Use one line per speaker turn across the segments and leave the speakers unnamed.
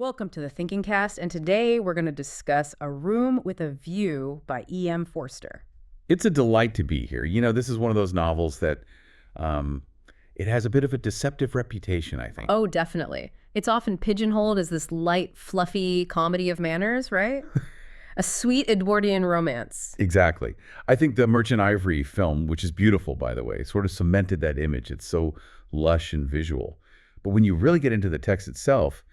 Welcome to the Thinking Cast, and today we're going to discuss A Room with a View by E.M. Forster.
It's a delight to be here. This is one of those novels that it has a bit of a deceptive reputation, I think.
Oh, definitely. It's often pigeonholed as this light, fluffy comedy of manners, right? A sweet Edwardian romance.
Exactly. I think the Merchant Ivory film, which is beautiful, by the way, sort of cemented that image. It's so lush and visual. But when you really get into the text itself,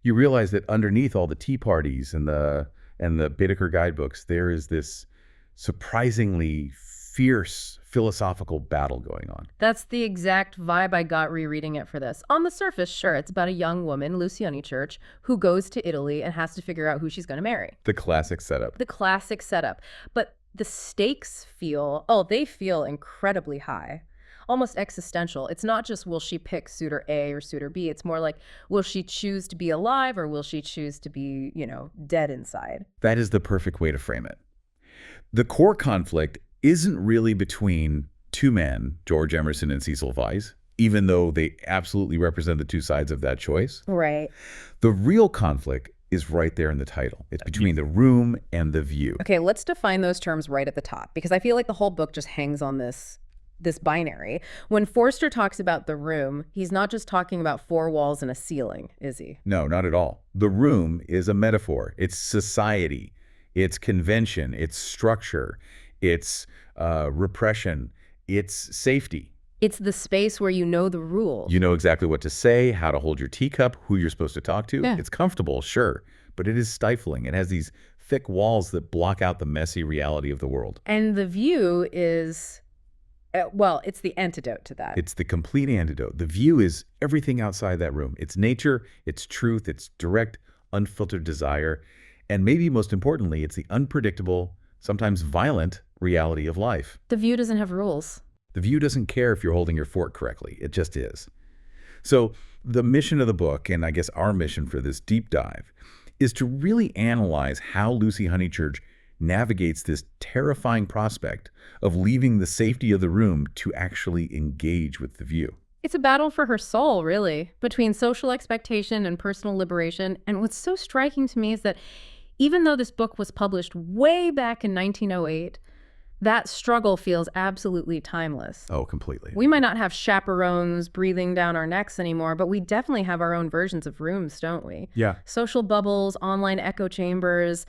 you realize that underneath all the tea parties and the Baedeker guidebooks, there is this surprisingly fierce philosophical battle going on.
That's the exact vibe I got rereading it for this. On the surface, sure, it's about a young woman, Lucy Honeychurch, who goes to Italy and has to figure out who she's going to marry.
The classic setup.
The classic setup. But the stakes feel incredibly high. Almost existential. It's not just will she pick suitor A or suitor B. It's more like, will she choose to be alive or will she choose to be, dead inside?
That is the perfect way to frame it. The core conflict isn't really between two men, George Emerson and Cecil Vyse, even though they absolutely represent the two sides of that choice.
Right.
The real conflict is right there in the title. It's between the room and the view.
Okay, let's define those terms right at the top, because I feel like the whole book just hangs on this binary. When Forster talks about the room, he's not just talking about four walls and a ceiling, is he?
No, not at all. The room is a metaphor. It's society. It's convention. It's structure. It's repression. It's safety.
It's the space where you know the rules.
You know exactly what to say, how to hold your teacup, who you're supposed to talk to.
Yeah.
It's comfortable, sure, but it is stifling. It has these thick walls that block out the messy reality of the world.
And the view is... it's the antidote to that.
It's the complete antidote. The view is everything outside that room. It's nature, it's truth, it's direct, unfiltered desire, and maybe most importantly, it's the unpredictable, sometimes violent reality of life.
The view doesn't have rules.
The view doesn't care if you're holding your fork correctly. It just is. So the mission of the book, and I guess our mission for this deep dive, is to really analyze how Lucy Honeychurch navigates this terrifying prospect of leaving the safety of the room to actually engage with the view.
It's a battle for her soul, really, between social expectation and personal liberation. And what's so striking to me is that even though this book was published way back in 1908, that struggle feels absolutely timeless.
Oh, completely.
We might not have chaperones breathing down our necks anymore, but we definitely have our own versions of rooms, don't we?
Yeah.
Social bubbles, online echo chambers,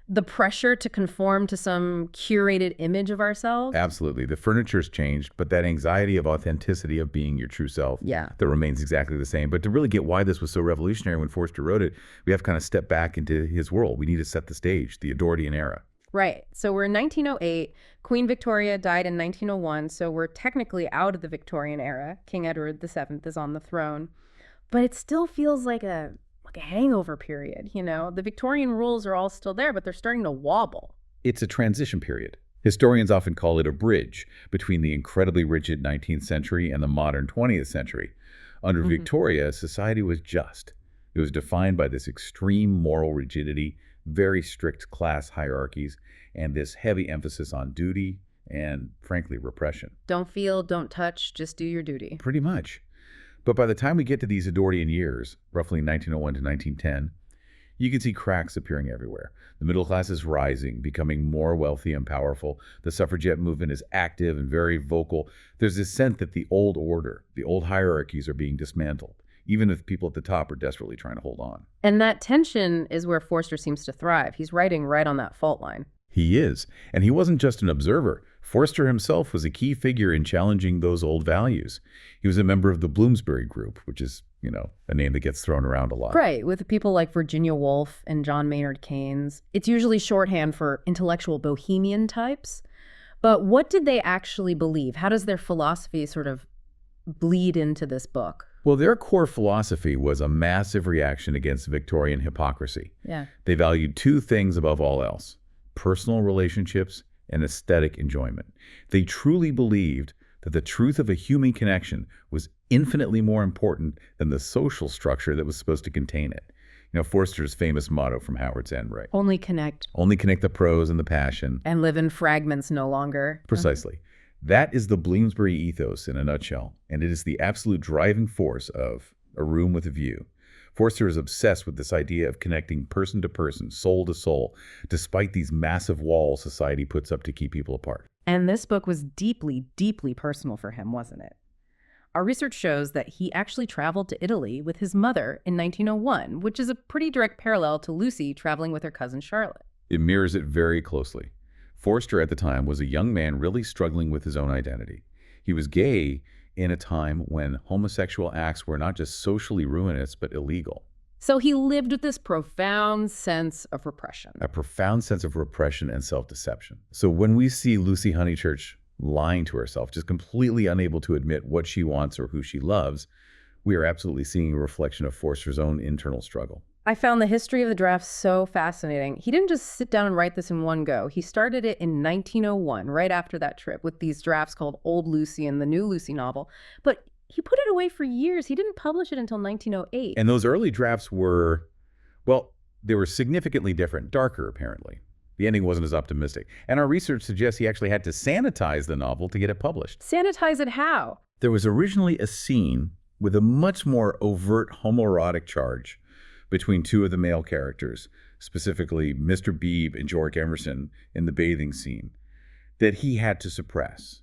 the pressure to conform to some curated image of ourselves.
Absolutely. The furniture's changed, but that anxiety of authenticity of being your true self, that remains exactly the same. But to really get why this was so revolutionary when Forster wrote it, we have to kind of step back into his world. We need to set the stage, the Edwardian era.
Right. So we're in 1908. Queen Victoria died in 1901, so we're technically out of the Victorian era. King Edward VII is on the throne. But it still feels like a hangover period, The Victorian rules are all still there, but they're starting to wobble.
It's a transition period. Historians often call it a bridge between the incredibly rigid 19th century and the modern 20th century. Under Victoria, society was just. It was defined by this extreme moral rigidity, very strict class hierarchies, and this heavy emphasis on duty and, frankly, repression.
Don't feel, don't touch, just do your duty.
Pretty much. But by the time we get to these Edwardian years, roughly 1901 to 1910, you can see cracks appearing everywhere. The middle class is rising, becoming more wealthy and powerful. The suffragette movement is active and very vocal. There's this sense that the old order, the old hierarchies are being dismantled, even if people at the top are desperately trying to hold on.
And that tension is where Forster seems to thrive. He's writing right on that fault line.
He is. And he wasn't just an observer. Forster himself was a key figure in challenging those old values. He was a member of the Bloomsbury Group, which is, a name that gets thrown around a lot.
Right, with people like Virginia Woolf and John Maynard Keynes. It's usually shorthand for intellectual bohemian types. But what did they actually believe? How does their philosophy sort of bleed into this book?
Well, their core philosophy was a massive reaction against Victorian hypocrisy.
Yeah.
They valued two things above all else: personal relationships and aesthetic enjoyment. They truly believed that the truth of a human connection was infinitely more important than the social structure that was supposed to contain it. Forster's famous motto from Howard's End, right?
Only connect.
Only connect the prose and the passion.
And live in fragments no longer.
Precisely. That is the Bloomsbury ethos in a nutshell, and it is the absolute driving force of A Room with a View. Forster is obsessed with this idea of connecting person to person, soul to soul, despite these massive walls society puts up to keep people apart.
And this book was deeply, deeply personal for him, wasn't it? Our research shows that he actually traveled to Italy with his mother in 1901, which is a pretty direct parallel to Lucy traveling with her cousin Charlotte.
It mirrors it very closely. Forster at the time was a young man really struggling with his own identity. He was gay in a time when homosexual acts were not just socially ruinous, but illegal.
So he lived with this profound sense of repression.
A profound sense of repression and self-deception. So when we see Lucy Honeychurch lying to herself, just completely unable to admit what she wants or who she loves, we are absolutely seeing a reflection of Forster's own internal struggle.
I found the history of the draft so fascinating. He didn't just sit down and write this in one go. He started it in 1901, right after that trip, with these drafts called Old Lucy and the New Lucy novel. But he put it away for years. He didn't publish it until 1908.
And those early drafts were, well, they were significantly different, darker apparently. The ending wasn't as optimistic. And our research suggests he actually had to sanitize the novel to get it published.
Sanitize it how?
There was originally a scene with a much more overt homoerotic charge between two of the male characters, specifically Mr. Beebe and George Emerson in the bathing scene, that he had to suppress.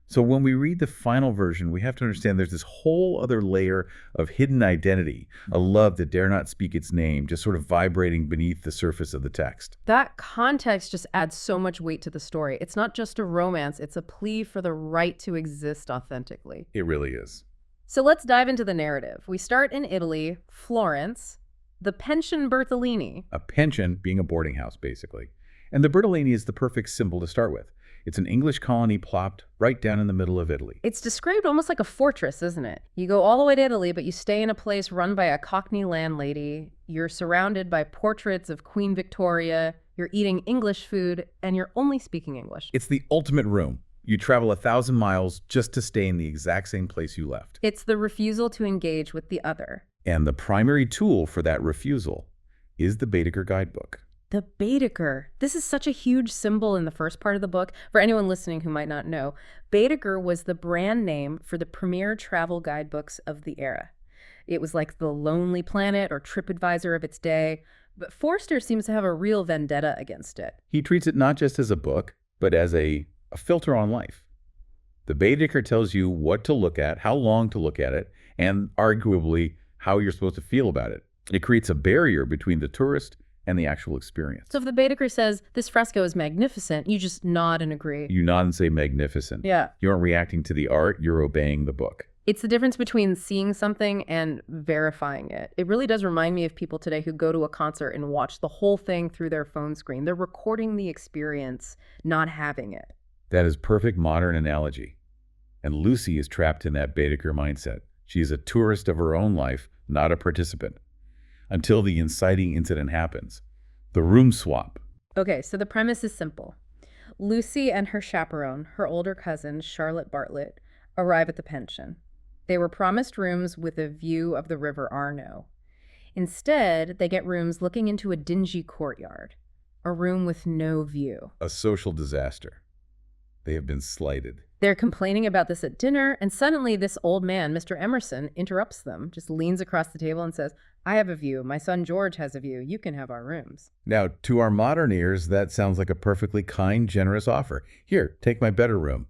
So when we read the final version, we have to understand there's this whole other layer of hidden identity, a love that dare not speak its name, just sort of vibrating beneath the surface of the text.
That context just adds so much weight to the story. It's not just a romance, it's a plea for the right to exist authentically.
It really is.
So let's dive into the narrative. We start in Italy, Florence, the pension Bertolini.
A pension being a boarding house, basically. And the Bertolini is the perfect symbol to start with. It's an English colony plopped right down in the middle of Italy.
It's described almost like a fortress, isn't it? You go all the way to Italy, but you stay in a place run by a Cockney landlady. You're surrounded by portraits of Queen Victoria. You're eating English food, and you're only speaking English.
It's the ultimate room. You travel 1,000 miles just to stay in the exact same place you left.
It's the refusal to engage with the other.
And the primary tool for that refusal is the Baedeker guidebook.
The Baedeker. This is such a huge symbol in the first part of the book. For anyone listening who might not know, Baedeker was the brand name for the premier travel guidebooks of the era. It was like the Lonely Planet or TripAdvisor of its day, but Forster seems to have a real vendetta against it.
He treats it not just as a book, but as a filter on life. The Baedeker tells you what to look at, how long to look at it, and arguably how you're supposed to feel about it. It creates a barrier between the tourist and the actual experience.
So if the Baedeker says, this fresco is magnificent, you just nod and agree.
You nod and say magnificent.
Yeah.
You aren't reacting to the art, you're obeying the book.
It's the difference between seeing something and verifying it. It really does remind me of people today who go to a concert and watch the whole thing through their phone screen. They're recording the experience, not having it.
That is perfect modern analogy. And Lucy is trapped in that Baedeker mindset. She is a tourist of her own life, not a participant. Until the inciting incident happens. The room swap.
Okay, so the premise is simple. Lucy and her chaperone, her older cousin, Charlotte Bartlett, arrive at the pension. They were promised rooms with a view of the River Arno. Instead, they get rooms looking into a dingy courtyard, a room with no view.
A social disaster. They have been slighted.
They're complaining about this at dinner, and suddenly this old man, Mr. Emerson, interrupts them, just leans across the table and says, I have a view. My son George has a view. You can have our rooms.
Now, to our modern ears, that sounds like a perfectly kind, generous offer. Here, take my better room.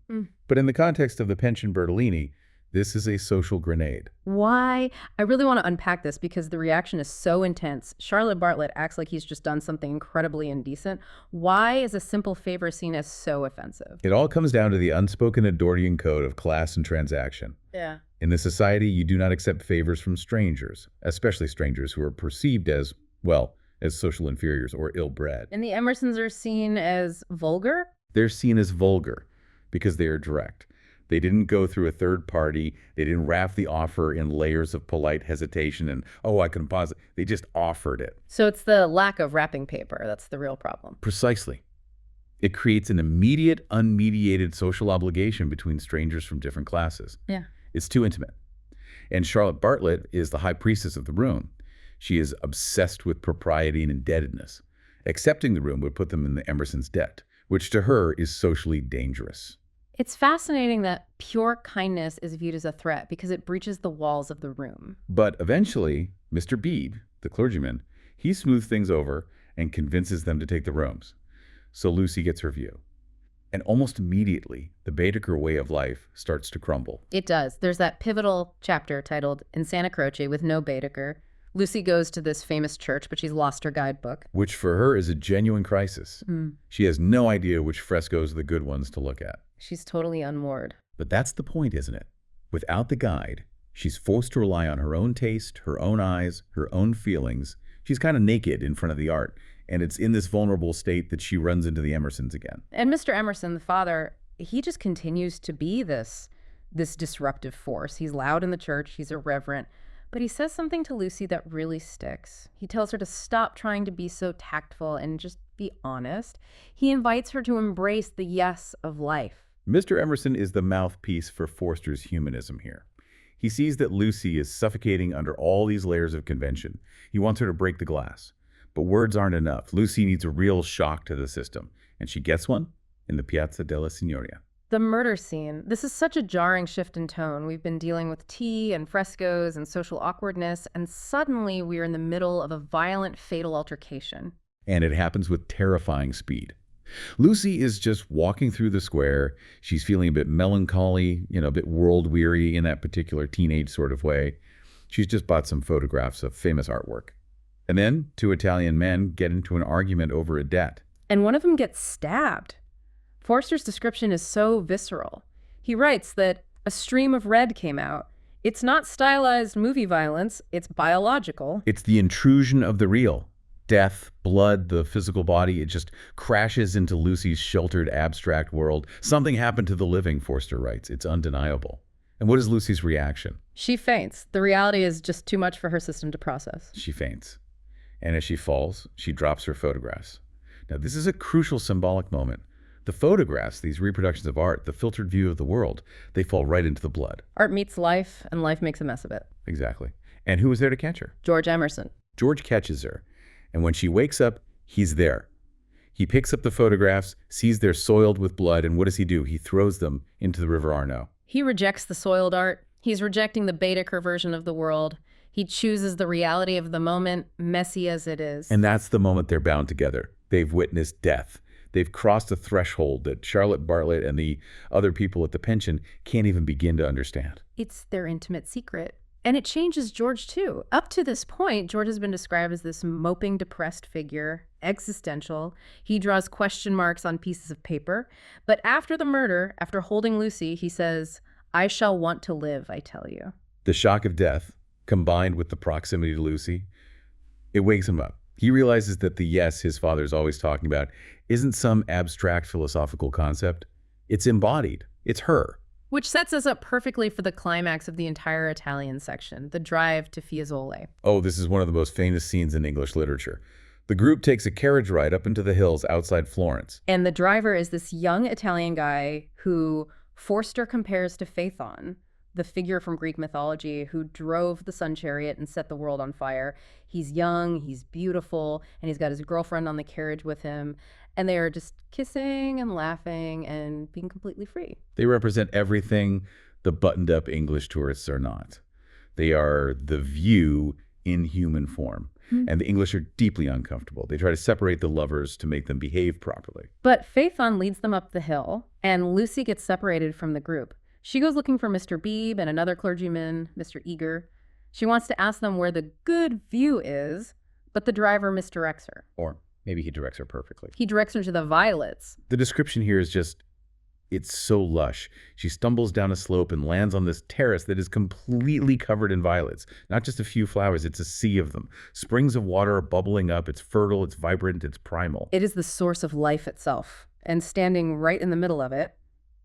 But in the context of the pension Bertolini, this is a social grenade.
Why? I really want to unpack this because the reaction is so intense. Charlotte Bartlett acts like he's just done something incredibly indecent. Why is a simple favor seen as so offensive?
It all comes down to the unspoken Edwardian code of class and transaction.
Yeah.
In this society, you do not accept favors from strangers, especially strangers who are perceived as, well, as social inferiors or ill-bred.
And the Emersons are seen as vulgar?
They're seen as vulgar because they are direct. They didn't go through a third party. They didn't wrap the offer in layers of polite hesitation and, oh, I can pause it. They just offered it.
So it's the lack of wrapping paper that's the real problem.
Precisely. It creates an immediate, unmediated social obligation between strangers from different classes.
Yeah.
It's too intimate. And Charlotte Bartlett is the high priestess of the room. She is obsessed with propriety and indebtedness. Accepting the room would put them in the Emerson's debt, which to her is socially dangerous.
It's fascinating that pure kindness is viewed as a threat because it breaches the walls of the room.
But eventually, Mr. Beebe, the clergyman, he smooths things over and convinces them to take the rooms. So Lucy gets her view. And almost immediately, the Baedeker way of life starts to crumble.
It does. There's that pivotal chapter titled In Santa Croce with no Baedeker. Lucy goes to this famous church, but she's lost her guidebook.
Which for her is a genuine crisis. She has no idea which frescoes are the good ones to look at.
She's totally unmoored.
But that's the point, isn't it? Without the guide, she's forced to rely on her own taste, her own eyes, her own feelings. She's kind of naked in front of the art. And it's in this vulnerable state that she runs into the Emersons again.
And Mr. Emerson, the father, he just continues to be this disruptive force. He's loud in the church, he's irreverent, but he says something to Lucy that really sticks. He tells her to stop trying to be so tactful and just be honest. He invites her to embrace the yes of life.
Mr. Emerson is the mouthpiece for Forster's humanism here. He sees that Lucy is suffocating under all these layers of convention. He wants her to break the glass. But words aren't enough. Lucy needs a real shock to the system, and she gets one in the Piazza della Signoria.
The murder scene. This is such a jarring shift in tone. We've been dealing with tea and frescoes and social awkwardness, and suddenly we are in the middle of a violent, fatal altercation.
And it happens with terrifying speed. Lucy is just walking through the square. She's feeling a bit melancholy, a bit world-weary in that particular teenage sort of way. She's just bought some photographs of famous artwork. And then two Italian men get into an argument over a debt.
And one of them gets stabbed. Forster's description is so visceral. He writes that a stream of red came out. It's not stylized movie violence, it's biological.
It's the intrusion of the real. Death, blood, the physical body, it just crashes into Lucy's sheltered, abstract world. Something happened to the living, Forster writes. It's undeniable. And what is Lucy's reaction?
She faints. The reality is just too much for her system to process.
She faints. And as she falls, she drops her photographs. Now, this is a crucial symbolic moment. The photographs, these reproductions of art, the filtered view of the world, they fall right into the blood.
Art meets life, and life makes a mess of it.
Exactly. And who was there to catch her?
George Emerson.
George catches her. And when she wakes up, he's there. He picks up the photographs, sees they're soiled with blood, and what does he do? He throws them into the River Arno.
He rejects the soiled art. He's rejecting the Baedeker version of the world. He chooses the reality of the moment, messy as it is.
And that's the moment they're bound together. They've witnessed death. They've crossed a threshold that Charlotte Bartlett and the other people at the pension can't even begin to understand.
It's their intimate secret. And it changes George, too. Up to this point, George has been described as this moping, depressed figure, existential. He draws question marks on pieces of paper. But after the murder, after holding Lucy, he says, "I shall want to live, I tell you."
The shock of death, combined with the proximity to Lucy, it wakes him up. He realizes that the yes his father's always talking about isn't some abstract philosophical concept. It's embodied. It's her.
Which sets us up perfectly for the climax of the entire Italian section, the drive to Fiesole.
Oh, this is one of the most famous scenes in English literature. The group takes a carriage ride up into the hills outside Florence.
And the driver is this young Italian guy who Forster compares to Phaethon, the figure from Greek mythology who drove the sun chariot and set the world on fire. He's young, he's beautiful, and he's got his girlfriend on the carriage with him. And they are just kissing and laughing and being completely free.
They represent everything the buttoned-up English tourists are not. They are the view in human form. And the English are deeply uncomfortable. They try to separate the lovers to make them behave properly.
But Phaethon leads them up the hill, and Lucy gets separated from the group. She goes looking for Mr. Beebe and another clergyman, Mr. Eager. She wants to ask them where the good view is, but the driver misdirects her.
Or maybe he directs her perfectly.
He directs her to the violets.
The description here is just, it's so lush. She stumbles down a slope and lands on this terrace that is completely covered in violets. Not just a few flowers, it's a sea of them. Springs of water are bubbling up. It's fertile, it's vibrant, it's primal.
It is the source of life itself. And standing right in the middle of it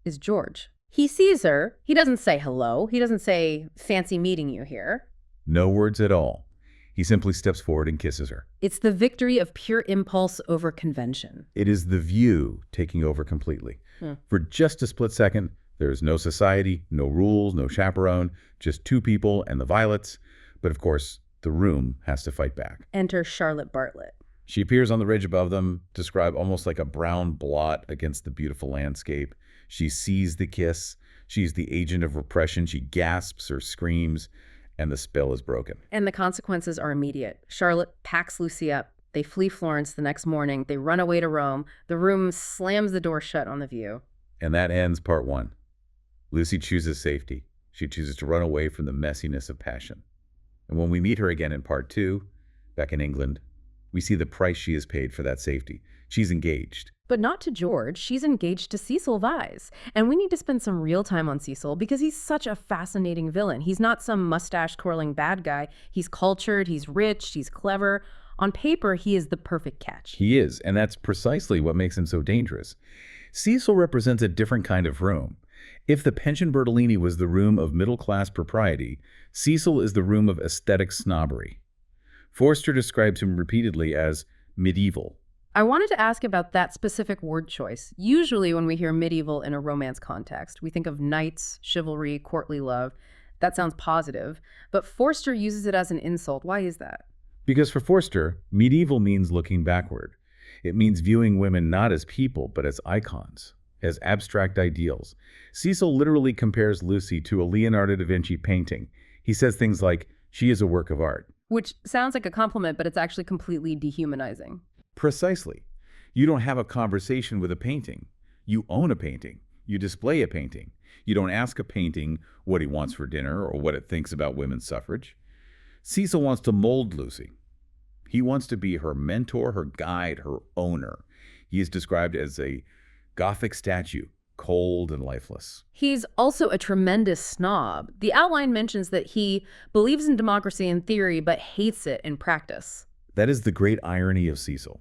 is George. He sees her. He doesn't say hello. He doesn't say, "Fancy meeting you here."
No words at all. He simply steps forward and kisses her.
It's the victory of pure impulse over convention.
It is the view taking over completely. For just a split second, there's no society, no rules, no chaperone, just two people and the violets. But of course, the room has to fight back.
Enter Charlotte Bartlett.
She appears on the ridge above them, described almost like a brown blot against the beautiful landscape. She sees the kiss. She's the agent of repression. She gasps or screams, and the spell is broken.
And the consequences are immediate. Charlotte packs Lucy up. They flee Florence the next morning. They run away to Rome. The room slams the door shut on the view.
And that ends part one. Lucy chooses safety. She chooses to run away from the messiness of passion. And when we meet her again in part two, back in England, we see the price she has paid for that safety. She's engaged.
But not to George. She's engaged to Cecil Vyse. And we need to spend some real time on Cecil because he's such a fascinating villain. He's not some mustache-twirling bad guy. He's cultured, he's rich, he's clever. On paper, he is the perfect catch.
He is, and that's precisely what makes him so dangerous. Cecil represents a different kind of room. If the Pension Bertolini was the room of middle-class propriety, Cecil is the room of aesthetic snobbery. Forster describes him repeatedly as medieval.
I wanted to ask about that specific word choice. Usually when we hear medieval in a romance context, we think of knights, chivalry, courtly love. That sounds positive, but Forster uses it as an insult. Why is that?
Because for Forster, medieval means looking backward. It means viewing women not as people, but as icons, as abstract ideals. Cecil literally compares Lucy to a Leonardo da Vinci painting. He says things like, she is a work of art.
Which sounds like a compliment, but it's actually completely dehumanizing.
Precisely. You don't have a conversation with a painting. You own a painting. You display a painting. You don't ask a painting what he wants for dinner or what it thinks about women's suffrage. Cecil wants to mold Lucy. He wants to be her mentor, her guide, her owner. He is described as a Gothic statue, cold and lifeless.
He's also a tremendous snob. The outline mentions that he believes in democracy in theory, but hates it in practice.
That is the great irony of Cecil.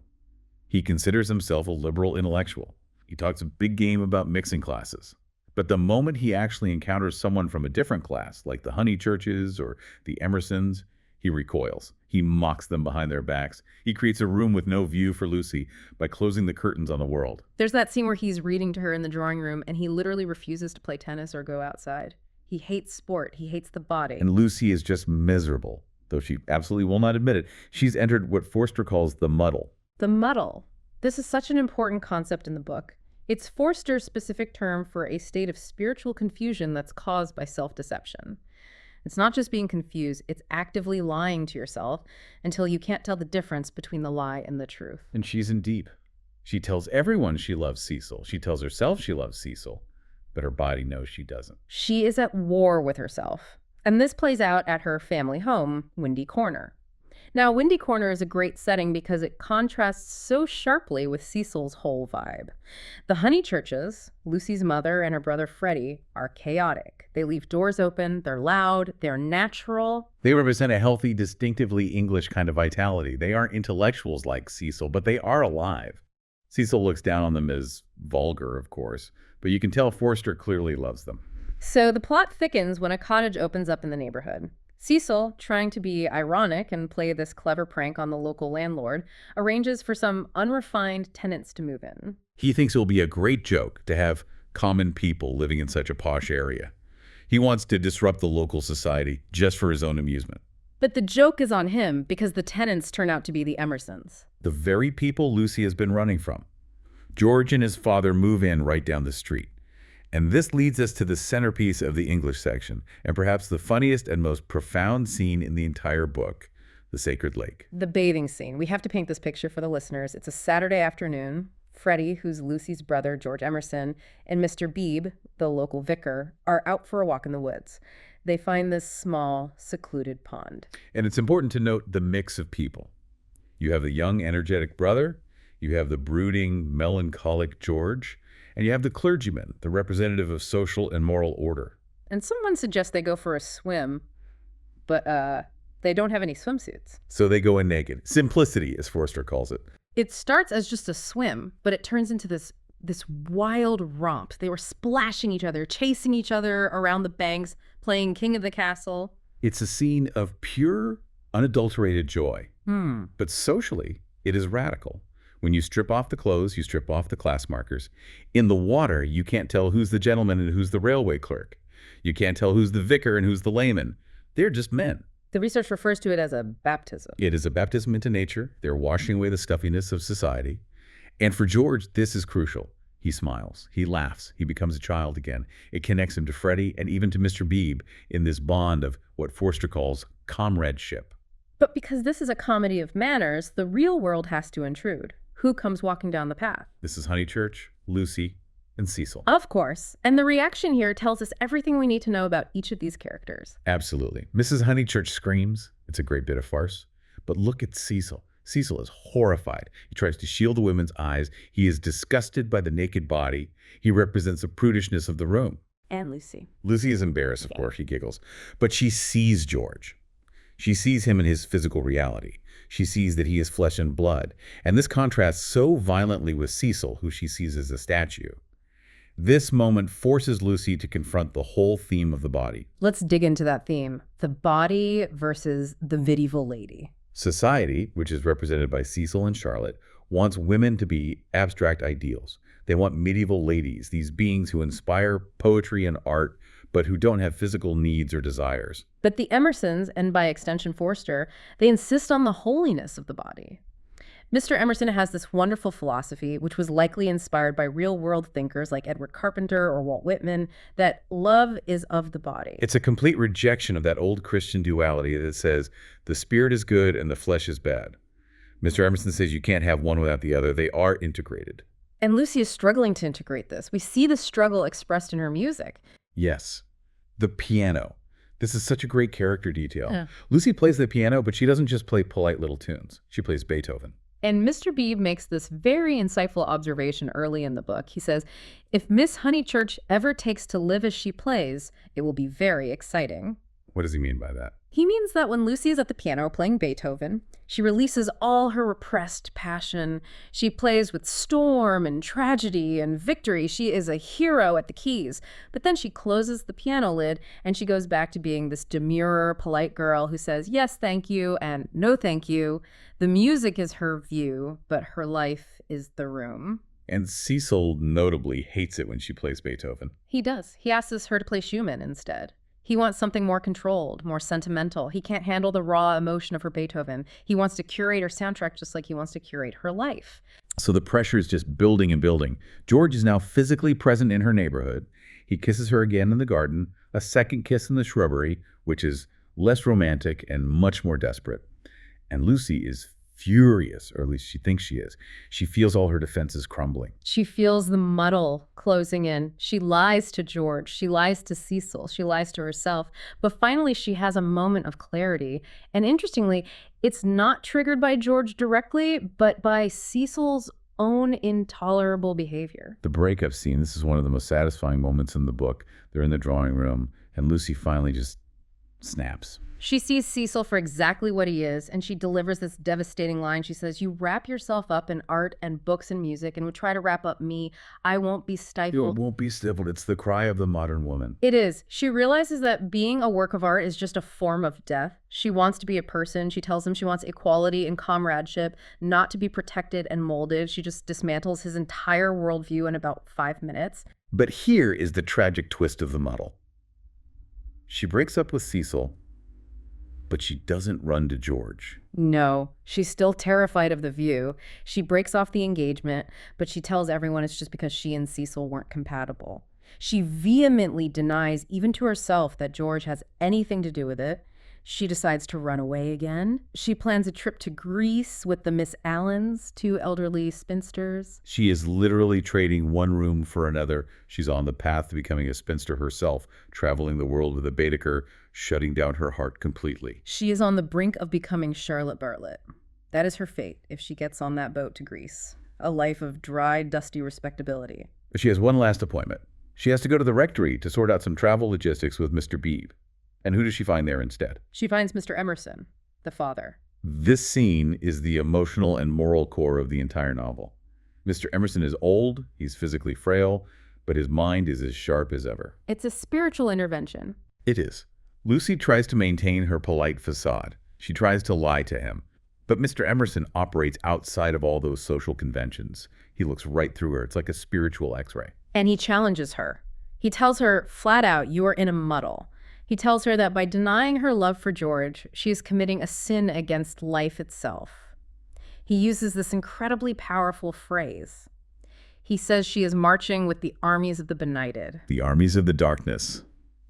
He considers himself a liberal intellectual. He talks a big game about mixing classes. But the moment he actually encounters someone from a different class, like the Honeychurches or the Emersons, he recoils. He mocks them behind their backs. He creates a room with no view for Lucy by closing the curtains on the world.
There's that scene where he's reading to her in the drawing room and he literally refuses to play tennis or go outside. He hates sport. He hates the body.
And Lucy is just miserable, though she absolutely will not admit it. She's entered what Forster calls the muddle.
The muddle. This is such an important concept in the book. It's Forster's specific term for a state of spiritual confusion that's caused by self-deception. It's not just being confused, it's actively lying to yourself until you can't tell the difference between the lie and the truth.
And she's in deep. She tells everyone she loves Cecil. She tells herself she loves Cecil, but her body knows she doesn't.
She is at war with herself. And this plays out at her family home, Windy Corner. Now, Windy Corner is a great setting because it contrasts so sharply with Cecil's whole vibe. The Honeychurches, Lucy's mother and her brother Freddie, are chaotic. They leave doors open, they're loud, they're natural.
They represent a healthy, distinctively English kind of vitality. They aren't intellectuals like Cecil, but they are alive. Cecil looks down on them as vulgar, of course, but you can tell Forster clearly loves them.
So the plot thickens when a cottage opens up in the neighborhood. Cecil, trying to be ironic and play this clever prank on the local landlord, arranges for some unrefined tenants to move in.
He thinks it will be a great joke to have common people living in such a posh area. He wants to disrupt the local society just for his own amusement.
But the joke is on him because the tenants turn out to be the Emersons.
The very people Lucy has been running from. George and his father move in right down the street. And this leads us to the centerpiece of the English section, and perhaps the funniest and most profound scene in the entire book, the sacred lake.
The bathing scene. We have to paint this picture for the listeners. It's a Saturday afternoon. Freddie, who's Lucy's brother, George Emerson, and Mr. Beebe, the local vicar, are out for a walk in the woods. They find this small, secluded pond.
And it's important to note the mix of people. You have the young, energetic brother, you have the brooding, melancholic George, and you have the clergyman, the representative of social and moral order.
And someone suggests they go for a swim, but they don't have any swimsuits.
So they go in naked. Simplicity, as Forster calls it.
It starts as just a swim, but it turns into this wild romp. They were splashing each other, chasing each other around the banks, playing King of the Castle.
It's a scene of pure, unadulterated joy. But socially, it is radical. When you strip off the clothes, you strip off the class markers. In the water, you can't tell who's the gentleman and who's the railway clerk. You can't tell who's the vicar and who's the layman. They're just men.
The research refers to it as a baptism.
It is a baptism into nature. They're washing away the stuffiness of society. And for George, this is crucial. He smiles. He laughs. He becomes a child again. It connects him to Freddie and even to Mr. Beebe in this bond of what Forster calls comradeship.
But because this is a comedy of manners, the real world has to intrude. Who comes walking down the path?
This is Honeychurch, Lucy, and Cecil.
Of course. And the reaction here tells us everything we need to know about each of these characters.
Absolutely. Mrs. Honeychurch screams. It's a great bit of farce. But look at Cecil. Cecil is horrified. He tries to shield the women's eyes. He is disgusted by the naked body. He represents the prudishness of the room.
And Lucy.
Lucy is embarrassed, of course. She giggles. But she sees George. She sees him in his physical reality. She sees that he is flesh and blood. And this contrasts so violently with Cecil, who she sees as a statue. This moment forces Lucy to confront the whole theme of the body.
Let's dig into that theme. The body versus the medieval lady.
Society, which is represented by Cecil and Charlotte, wants women to be abstract ideals. They want medieval ladies, these beings who inspire poetry and art, but who don't have physical needs or desires.
But the Emersons, and by extension Forster, they insist on the holiness of the body. Mr. Emerson has this wonderful philosophy, which was likely inspired by real-world thinkers like Edward Carpenter or Walt Whitman, that love is of the body.
It's a complete rejection of that old Christian duality that says the spirit is good and the flesh is bad. Mr. Emerson says you can't have one without the other. They are integrated.
And Lucy is struggling to integrate this. We see the struggle expressed in her music.
Yes. The piano. This is such a great character detail.
Yeah.
Lucy plays the piano, but she doesn't just play polite little tunes. She plays Beethoven.
And Mr. Beebe makes this very insightful observation early in the book. He says, if Miss Honeychurch ever takes to live as she plays, it will be very exciting.
What does he mean by that?
He means that when Lucy is at the piano playing Beethoven, she releases all her repressed passion. She plays with storm and tragedy and victory. She is a hero at the keys. But then she closes the piano lid and she goes back to being this demure, polite girl who says, yes, thank you, and no, thank you. The music is her view, but her life is the room.
And Cecil notably hates it when she plays Beethoven.
He does. He asks her to play Schumann instead. He wants something more controlled, more sentimental. He can't handle the raw emotion of her Beethoven. He wants to curate her soundtrack just like he wants to curate her life.
So the pressure is just building and building. George is now physically present in her neighborhood. He kisses her again in the garden, a second kiss in the shrubbery, which is less romantic and much more desperate. And Lucy is furious, or at least she thinks she is. She feels all her defenses crumbling.
She feels the muddle closing in. She lies to George. She lies to Cecil. She lies to herself. But finally, she has a moment of clarity. And interestingly, it's not triggered by George directly, but by Cecil's own intolerable behavior.
The breakup scene, this is one of the most satisfying moments in the book. They're in the drawing room, and Lucy finally just snaps.
She sees Cecil for exactly what he is, and she delivers this devastating line. She says, you wrap yourself up in art and books and music and would try to wrap up me. I won't be stifled.
It won't be stifled. It's the cry of the modern woman.
It is. She realizes that being a work of art is just a form of death. She wants to be a person. She tells him she wants equality and comradeship, not to be protected and molded. She just dismantles his entire worldview in about 5 minutes.
But here is the tragic twist of the muddle. She breaks up with Cecil, but she doesn't run to George.
No, she's still terrified of the view. She breaks off the engagement, but she tells everyone it's just because she and Cecil weren't compatible. She vehemently denies, even to herself, that George has anything to do with it. She decides to run away again. She plans a trip to Greece with the Miss Allens, 2 elderly spinsters.
She is literally trading one room for another. She's on the path to becoming a spinster herself, traveling the world with a Baedeker, shutting down her heart completely.
She is on the brink of becoming Charlotte Bartlett. That is her fate if she gets on that boat to Greece. A life of dry, dusty respectability.
But she has one last appointment. She has to go to the rectory to sort out some travel logistics with Mr. Beebe. And who does she find there instead?
She finds Mr. Emerson, the father.
This scene is the emotional and moral core of the entire novel. Mr. Emerson is old, he's physically frail, but his mind is as sharp as ever.
It's a spiritual intervention.
It is. Lucy tries to maintain her polite facade. She tries to lie to him. But Mr. Emerson operates outside of all those social conventions. He looks right through her. It's like a spiritual X-ray.
And he challenges her. He tells her flat out, you are in a muddle. He tells her that by denying her love for George, she is committing a sin against life itself. He uses this incredibly powerful phrase. He says she is marching with the armies of the benighted.
The armies of the darkness.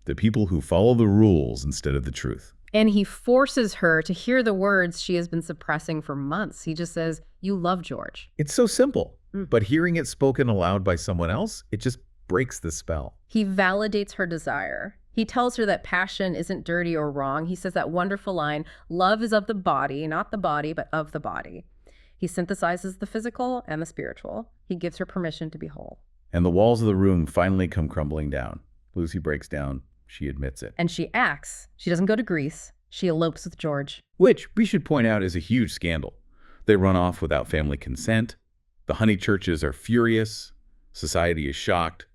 The people who follow the rules instead of the truth.
And he forces her to hear the words she has been suppressing for months. He just says, "You love George."
It's so simple, but hearing it spoken aloud by someone else, it just breaks the spell.
He validates her desire. He tells her that passion isn't dirty or wrong. He says that wonderful line, "Love is of the body, not the body, but of the body." He synthesizes the physical and the spiritual. He gives her permission to be whole.
And the walls of the room finally come crumbling down. Lucy breaks down. She admits it.
And she acts. She doesn't go to Greece. She elopes with George.
Which, we should point out, is a huge scandal. They run off without family consent. The Honeychurches are furious. Society is shocked.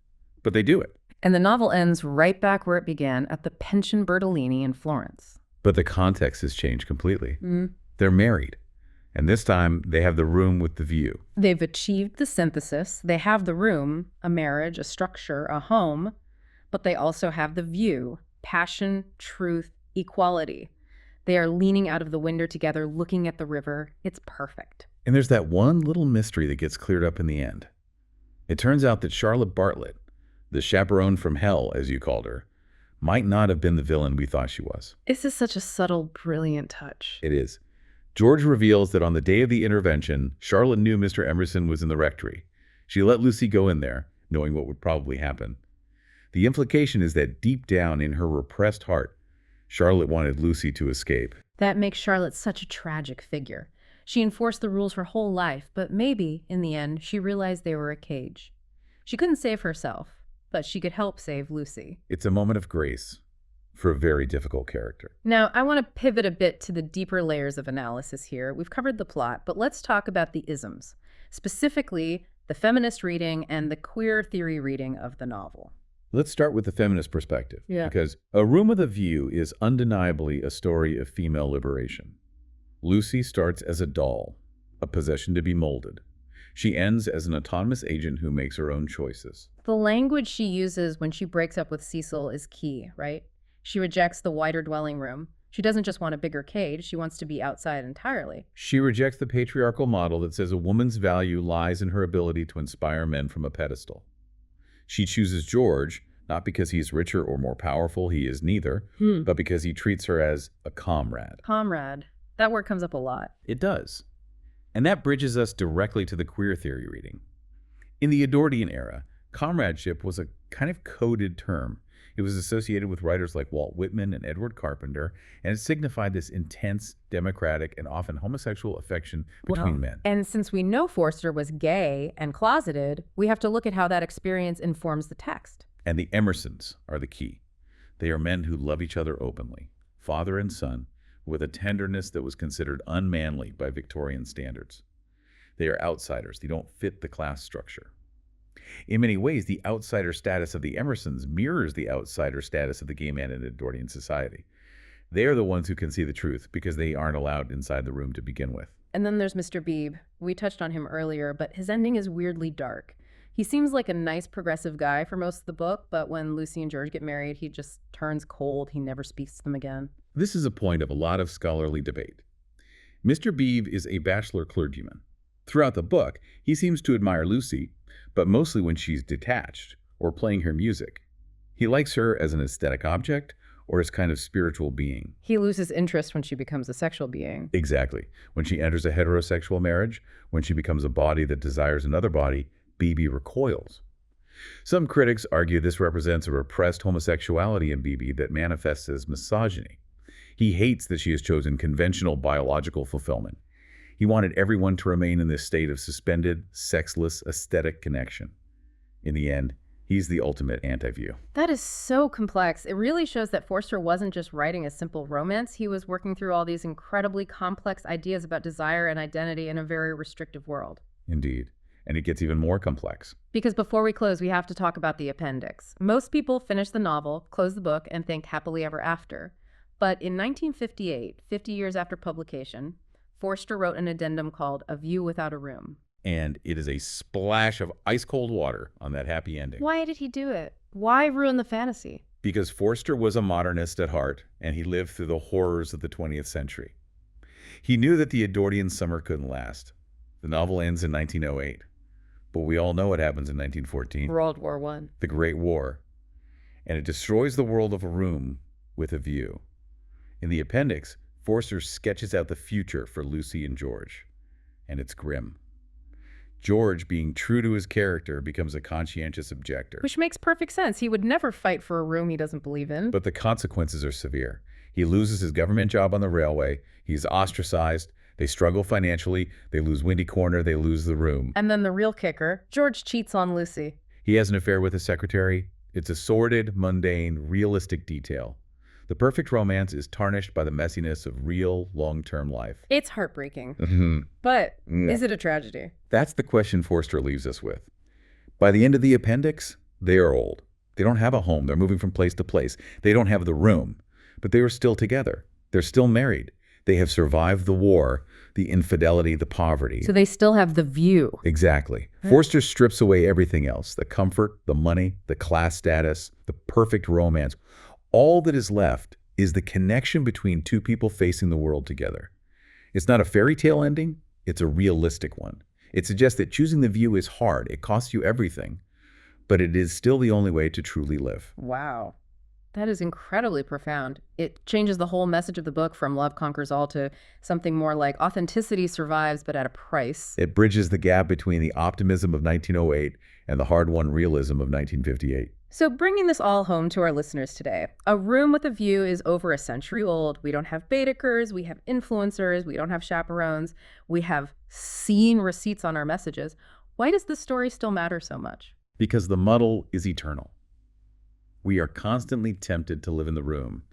But they do it.
And the novel ends right back where it began, at the Pension Bertolini in Florence.
But the context has changed completely. They're married. And this time, they have the room with the view.
They've achieved the synthesis. They have the room, a marriage, a structure, a home. But they also have the view, passion, truth, equality. They are leaning out of the window together, looking at the river. It's perfect.
And there's that one little mystery that gets cleared up in the end. It turns out that Charlotte Bartlett, the chaperone from hell, as you called her, might not have been the villain we thought she was.
This is such a subtle, brilliant touch.
It is. George reveals that on the day of the intervention, Charlotte knew Mr. Emerson was in the rectory. She let Lucy go in there, knowing what would probably happen. The implication is that deep down in her repressed heart, Charlotte wanted Lucy to escape.
That makes Charlotte such a tragic figure. She enforced the rules her whole life, but maybe, in the end, she realized they were a cage. She couldn't save herself, but she could help save Lucy.
It's a moment of grace for a very difficult character.
Now, I want to pivot a bit to the deeper layers of analysis here. We've covered the plot, but let's talk about the isms, specifically the feminist reading and the queer theory reading of the novel.
Let's start with the feminist perspective,
Yeah.
because A Room with a View is undeniably a story of female liberation. Lucy starts as a doll, a possession to be molded. She ends as an autonomous agent who makes her own choices.
The language she uses when she breaks up with Cecil is key, right? She rejects the wider dwelling room. She doesn't just want a bigger cage, she wants to be outside entirely.
She rejects the patriarchal model that says a woman's value lies in her ability to inspire men from a pedestal. She chooses George, not because he's richer or more powerful, he is neither, but because he treats her as a comrade.
Comrade. That word comes up a lot.
It does. And that bridges us directly to the queer theory reading. In the Edwardian era, comradeship was a kind of coded term. It was associated with writers like Walt Whitman and Edward Carpenter, and it signified this intense, democratic, and often homosexual affection between men.
And since we know Forster was gay and closeted, we have to look at how that experience informs the text.
And the Emersons are the key. They are men who love each other openly, father and son, with a tenderness that was considered unmanly by Victorian standards. They are outsiders. They don't fit the class structure. In many ways, the outsider status of the Emersons mirrors the outsider status of the gay man in Edwardian society. They are the ones who can see the truth because they aren't allowed inside the room to begin with.
And then there's Mr. Beebe. We touched on him earlier, but his ending is weirdly dark. He seems like a nice progressive guy for most of the book, but when Lucy and George get married, he just turns cold. He never speaks to them again.
This is a point of a lot of scholarly debate. Mr. Beebe is a bachelor clergyman. Throughout the book, he seems to admire Lucy, but mostly when she's detached or playing her music. He likes her as an aesthetic object or as kind of spiritual being.
He loses interest when she becomes a sexual being.
Exactly. When she enters a heterosexual marriage, when she becomes a body that desires another body, Beebe recoils. Some critics argue this represents a repressed homosexuality in Beebe that manifests as misogyny. He hates that she has chosen conventional biological fulfillment. He wanted everyone to remain in this state of suspended, sexless, aesthetic connection. In the end, he's the ultimate anti-view.
That is so complex. It really shows that Forster wasn't just writing a simple romance. He was working through all these incredibly complex ideas about desire and identity in a very restrictive world.
Indeed. And it gets even more complex.
Because before we close, we have to talk about the appendix. Most people finish the novel, close the book, and think happily ever after. But in 1958, 50 years after publication, Forster wrote an addendum called A View Without a Room.
And it is a splash of ice-cold water on that happy ending.
Why did he do it? Why ruin the fantasy?
Because Forster was a modernist at heart, and he lived through the horrors of the 20th century. He knew that the Edwardian summer couldn't last. The novel ends in 1908, but we all know what happens in 1914.
World War I.
The Great War. And it destroys the world of a room with a view. In the appendix, Forster sketches out the future for Lucy and George, and it's grim. George, being true to his character, becomes a conscientious objector.
Which makes perfect sense. He would never fight for a room he doesn't believe in.
But the consequences are severe. He loses his government job on the railway. He's ostracized. They struggle financially. They lose Windy Corner. They lose the room.
And then the real kicker, George cheats on Lucy.
He has an affair with his secretary. It's a sordid, mundane, realistic detail. The perfect romance is tarnished by the messiness of real, long-term life.
It's heartbreaking. But is it a tragedy?
That's the question Forster leaves us with. By the end of the appendix, they are old. They don't have a home. They're moving from place to place. They don't have the room. But they are still together. They're still married. They have survived the war, the infidelity, the poverty.
So they still have the view.
Exactly. Forster strips away everything else, the comfort, the money, the class status, the perfect romance. All that is left is the connection between two people facing the world together. It's not a fairy tale ending, it's a realistic one. It suggests that choosing the view is hard, it costs you everything, but it is still the only way to truly live.
Wow. That is incredibly profound. It changes the whole message of the book from love conquers all to something more like authenticity survives, but at a price.
It bridges the gap between the optimism of 1908 and the hard-won realism of 1958.
So bringing this all home to our listeners today, A Room with a View is over a century old. We don't have Baedekers, we have influencers, we don't have chaperones, we have seen receipts on our messages. Why does this story still matter so much?
Because the muddle is eternal. We are constantly tempted to live in the room,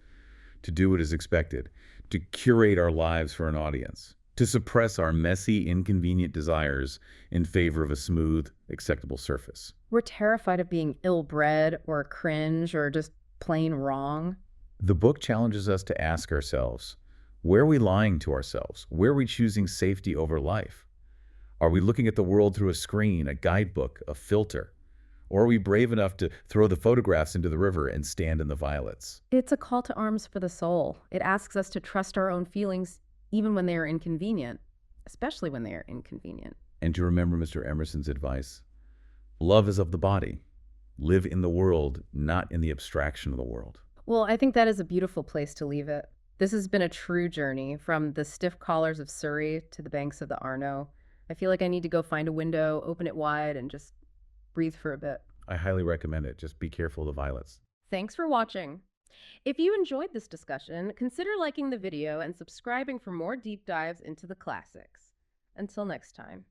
to do what is expected, to curate our lives for an audience, to suppress our messy, inconvenient desires in favor of a smooth, acceptable surface.
We're terrified of being ill-bred or cringe or just plain wrong.
The book challenges us to ask ourselves, where are we lying to ourselves? Where are we choosing safety over life? Are we looking at the world through a screen, a guidebook, a filter? Or are we brave enough to throw the photographs into the river and stand in the violets?
It's a call to arms for the soul. It asks us to trust our own feelings even when they are inconvenient, especially when they are inconvenient.
And to remember Mr. Emerson's advice, love is of the body. Live in the world, not in the abstraction of the world.
Well, I think that is a beautiful place to leave it. This has been a true journey from the stiff collars of Surrey to the banks of the Arno. I feel like I need to go find a window, open it wide, and just breathe for a bit.
I highly recommend it. Just be careful of the violets.
Thanks for watching. If you enjoyed this discussion, consider liking the video and subscribing for more deep dives into the classics. Until next time.